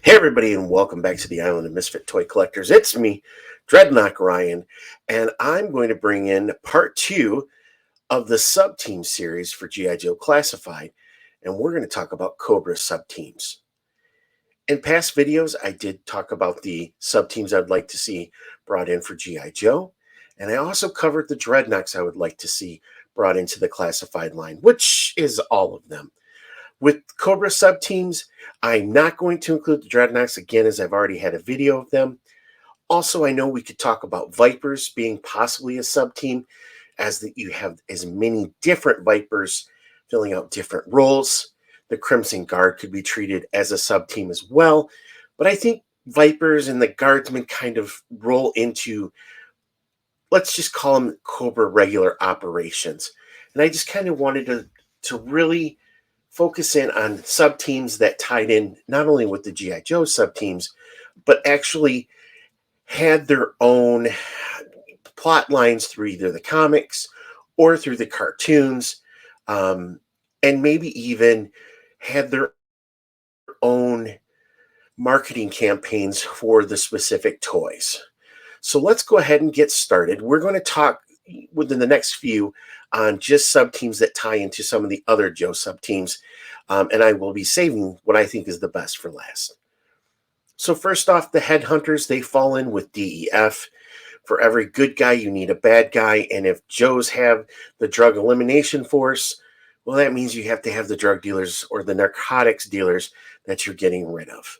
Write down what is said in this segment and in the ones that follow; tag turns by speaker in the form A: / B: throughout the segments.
A: Hey everybody, and welcome back to the Island of Misfit Toy Collectors. It's me, Dreadnought Ryan, and I'm going to bring in part 2 of the sub-team series for G.I. Joe Classified, and we're going to talk about Cobra sub-teams. In past videos, I did talk about the sub-teams I'd like to see brought in for G.I. Joe, and I also covered the Dreadnoughts I would like to see brought into the Classified line, which is all of them. With Cobra sub-teams, I'm not going to include the Dreadnoughts again, as I've already had a video of them. Also, I know we could talk about Vipers being possibly a sub-team, as that you have as many different Vipers filling out different roles. The Crimson Guard could be treated as a sub-team as well, but I think Vipers and the Guardsmen kind of roll into, let's just call them Cobra regular operations. And I just kind of wanted to really focus in on sub-teams that tied in not only with the G.I. Joe sub-teams, but actually had their own plot lines through either the comics or through the cartoons, and maybe even had their own marketing campaigns for the specific toys. So let's go ahead and get started. We're going to talk within the next few on just sub-teams that tie into some of the other Joe sub-teams, and I will be saving what I think is the best for last. So first off, the Headhunters, they fall in with DEF. For every good guy, you need a bad guy, and if Joes have the drug elimination force, well, that means you have to have the drug dealers or the narcotics dealers that you're getting rid of.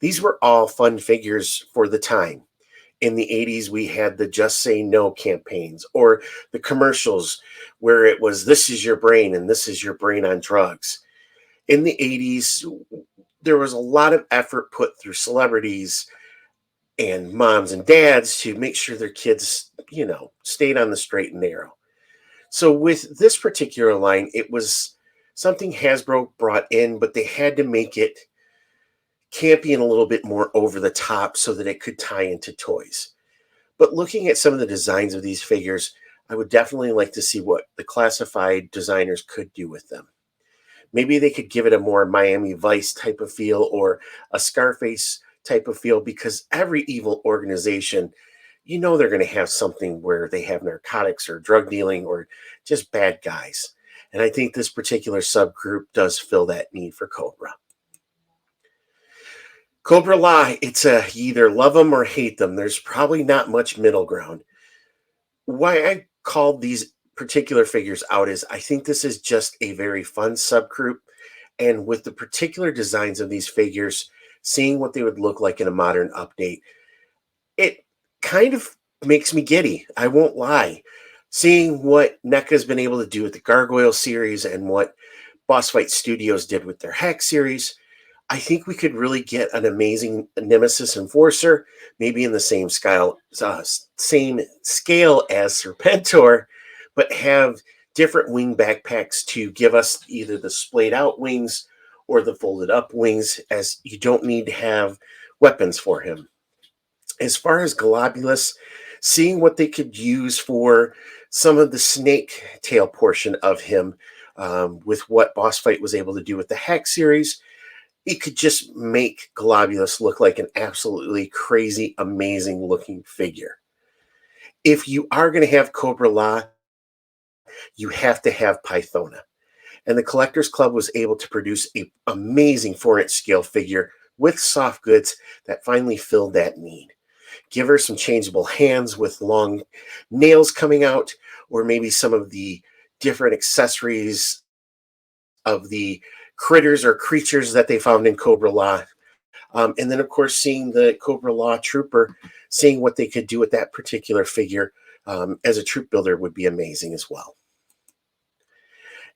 A: These were all fun figures for the time. In the 80s, we had the Just Say No campaigns or the commercials where it was, this is your brain and this is your brain on drugs. In the 80s, there was a lot of effort put through celebrities and moms and dads to make sure their kids, stayed on the straight and narrow. So with this particular line, it was something Hasbro brought in, but they had to make it campy and a little bit more over the top so that it could tie into toys. But looking at some of the designs of these figures, I would definitely like to see what the classified designers could do with them. Maybe they could give it a more Miami Vice type of feel or a Scarface type of feel, because every evil organization, they're going to have something where they have narcotics or drug dealing or just bad guys. And I think this particular subgroup does fill that need for Cobra. Cobra La, it's you either love them or hate them. There's probably not much middle ground. Why I called these particular figures out is I think this is just a very fun subgroup. And with the particular designs of these figures, seeing what they would look like in a modern update, it kind of makes me giddy. I won't lie. Seeing what NECA's been able to do with the Gargoyle series and what Boss Fight Studios did with their Hack series, I think we could really get an amazing Nemesis Enforcer, maybe in the same scale as Serpentor, but have different wing backpacks to give us either the splayed out wings or the folded up wings, as you don't need to have weapons for him. As far as Globulus, seeing what they could use for some of the snake tail portion of him, with what Boss Fight was able to do with the Hack series, it could just make Globulus look like an absolutely crazy, amazing looking figure. If you are going to have Cobra La, you have to have Pythona. And the Collectors Club was able to produce an amazing 4-inch scale figure with soft goods that finally filled that need. Give her some changeable hands with long nails coming out, or maybe some of the different accessories of the critters or creatures that they found in Cobra La. And then, of course, seeing the Cobra La Trooper, seeing what they could do with that particular figure as a troop builder would be amazing as well.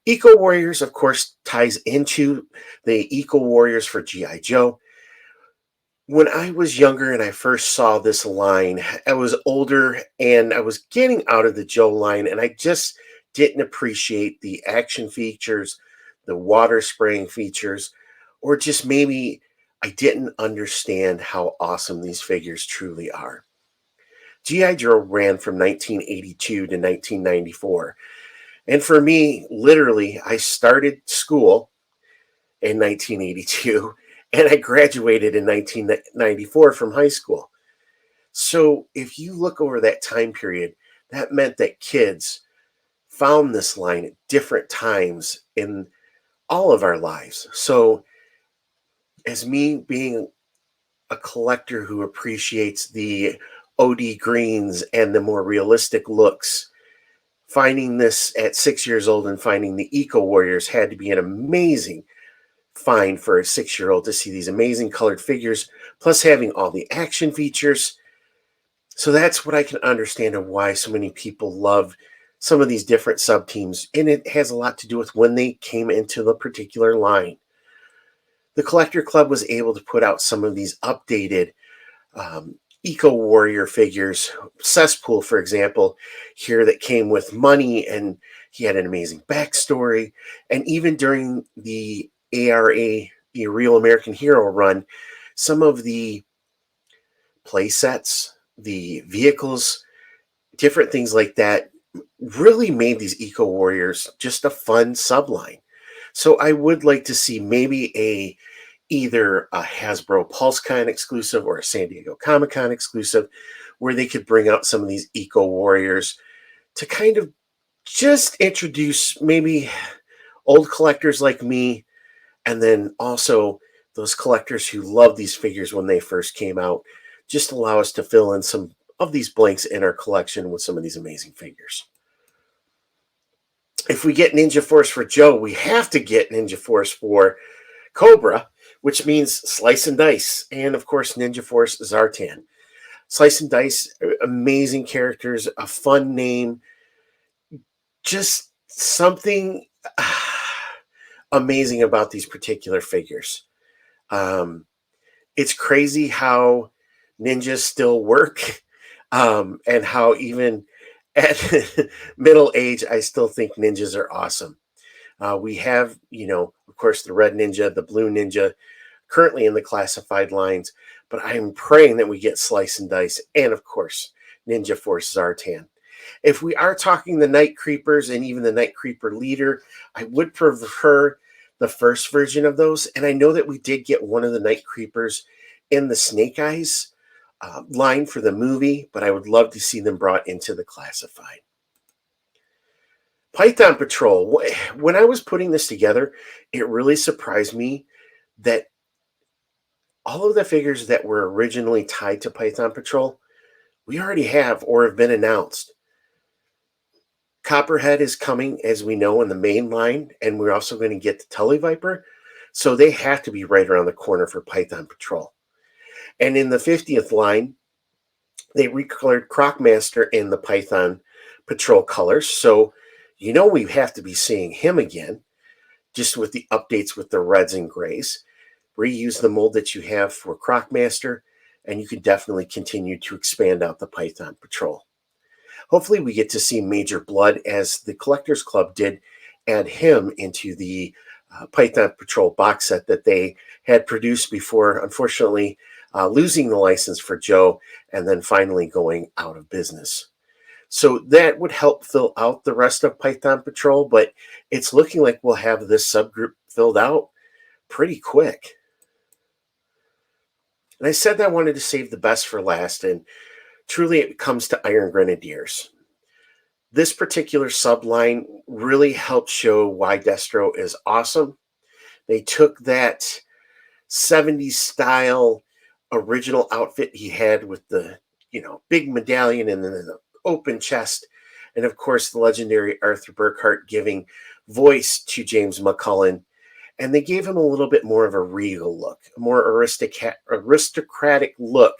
A: Eco Warriors, of course, ties into the Eco Warriors for G.I. Joe. When I was younger and I first saw this line, I was older and I was getting out of the Joe line, and I just didn't appreciate the action features, the water spraying features, or just maybe I didn't understand how awesome these figures truly are. G.I. Joe ran from 1982 to 1994. And for me, literally, I started school in 1982 and I graduated in 1994 from high school. So if you look over that time period, that meant that kids found this line at different times in all of our lives. So as me being a collector who appreciates the OD greens and the more realistic looks, finding this at 6 years old and finding the Eco Warriors had to be an amazing find for a 6-year-old to see these amazing colored figures, plus having all the action features. So that's what I can understand of why so many people love some of these different sub teams. And it has a lot to do with when they came into the particular line. The Collector Club was able to put out some of these updated Eco Warrior figures. Cesspool, for example, here that came with money, and he had an amazing backstory. And even during the ARA, the Real American Hero run, some of the play sets, the vehicles, different things like that really made these Eco Warriors just a fun subline. So I would like to see maybe either a Hasbro PulseCon exclusive or a San Diego Comic-Con exclusive where they could bring out some of these Eco Warriors to kind of just introduce maybe old collectors like me, and then also those collectors who love these figures when they first came out, just allow us to fill in some of these blanks in our collection with some of these amazing figures. If we get Ninja Force for Joe, we have to get Ninja Force for Cobra, which means Slice and Dice, and of course Ninja Force Zartan. Slice and Dice, amazing characters, a fun name, just something amazing about these particular figures. It's crazy how ninjas still work, and how even at middle age, I still think ninjas are awesome. We have, of course, the red ninja, the blue ninja, currently in the classified lines, but I'm praying that we get Slice and Dice, and of course, Ninja Force Zartan. If we are talking the Night Creepers and even the Night Creeper Leader, I would prefer the first version of those. And I know that we did get one of the Night Creepers in the Snake Eyes line for the movie, but I would love to see them brought into the classified. Python Patrol. When I was putting this together, it really surprised me that all of the figures that were originally tied to Python Patrol, we already have or have been announced. Copperhead is coming, as we know, in the main line, and we're also going to get the Televiper. So they have to be right around the corner for Python Patrol. And in the 50th line, they recolored Crocmaster in the Python Patrol colors. So we have to be seeing him again, just with the updates with the reds and grays. Reuse the mold that you have for Crocmaster, and you can definitely continue to expand out the Python Patrol. Hopefully we get to see Major Blood, as the Collectors Club did add him into the Python Patrol box set that they had produced before, unfortunately, losing the license for Joe and then finally going out of business. So that would help fill out the rest of Python Patrol, but it's looking like we'll have this subgroup filled out pretty quick. And I said that I wanted to save the best for last, and truly it comes to Iron Grenadiers. This particular subline really helped show why Destro is awesome. They took that 70s style original outfit he had with the, big medallion and then the open chest, and of course the legendary Arthur Burkhart giving voice to James McCullen, and they gave him a little bit more of a regal look, a more aristocratic look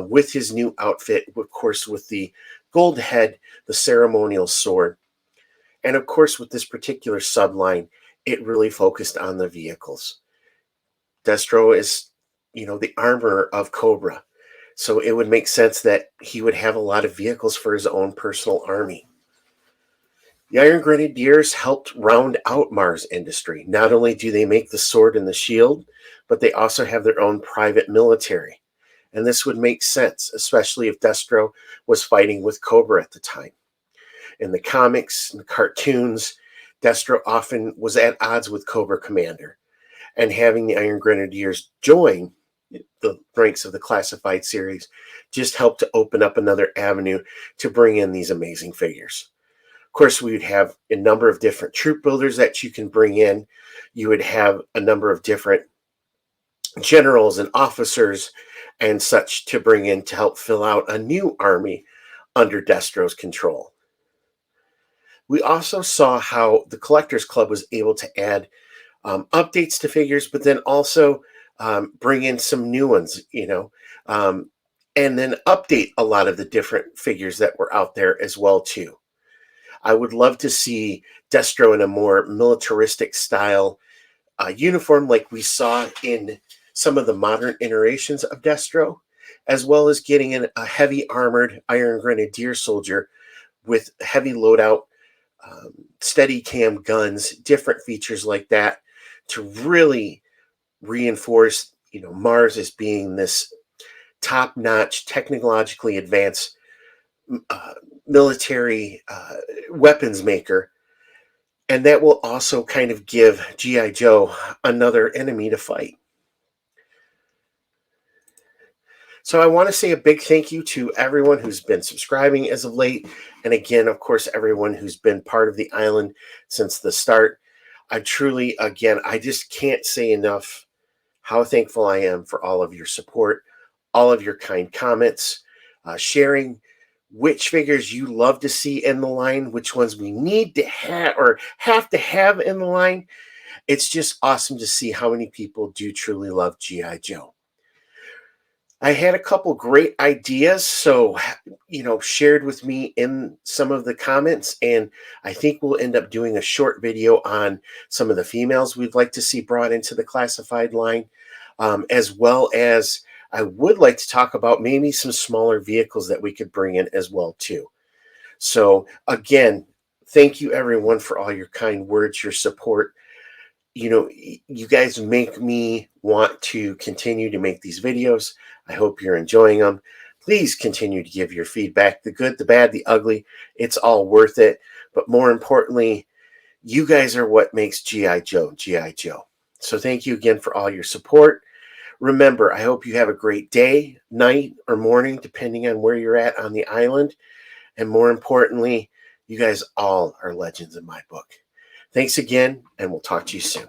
A: with his new outfit, of course, with the gold head, the ceremonial sword. And of course, with this particular subline, it really focused on the vehicles. Destro is, the armor of Cobra. So it would make sense that he would have a lot of vehicles for his own personal army. The Iron Grenadiers helped round out Mars Industry. Not only do they make the sword and the shield, but they also have their own private military. And this would make sense, especially if Destro was fighting with Cobra at the time. In the comics and the cartoons, Destro often was at odds with Cobra Commander. and having the Iron Grenadiers join the ranks of the classified series just helped to open up another avenue to bring in these amazing figures. Of course, we would have a number of different troop builders that you can bring in. You would have a number of different generals and officers and such to bring in to help fill out a new army under Destro's control. We also saw how the Collectors Club was able to add updates to figures, but then also bring in some new ones, and then update a lot of the different figures that were out there as well too. I would love to see Destro in a more militaristic style uniform like we saw in some of the modern iterations of Destro, as well as getting in a heavy armored Iron Grenadier soldier with heavy loadout, steady cam guns, different features like that to really reinforce, Mars as being this top-notch, technologically advanced military weapons maker. And that will also kind of give G.I. Joe another enemy to fight. So I want to say a big thank you to everyone who's been subscribing as of late. And again, of course, everyone who's been part of the island since the start. I truly, again, I just can't say enough how thankful I am for all of your support, all of your kind comments, sharing which figures you love to see in the line, which ones we need to have or have to have in the line. It's just awesome to see how many people do truly love G.I. Joe. I had a couple great ideas, so, shared with me in some of the comments, and I think we'll end up doing a short video on some of the females we'd like to see brought into the classified line, as well as I would like to talk about maybe some smaller vehicles that we could bring in as well, too. So, again, thank you, everyone, for all your kind words, your support. You guys make me want to continue to make these videos. I hope you're enjoying them. Please continue to give your feedback, the good, the bad, the ugly. It's all worth it. But more importantly, you guys are what makes G.I. Joe, G.I. Joe. So thank you again for all your support. Remember, I hope you have a great day, night, or morning, depending on where you're at on the island. And more importantly, you guys all are legends in my book. Thanks again, and we'll talk to you soon.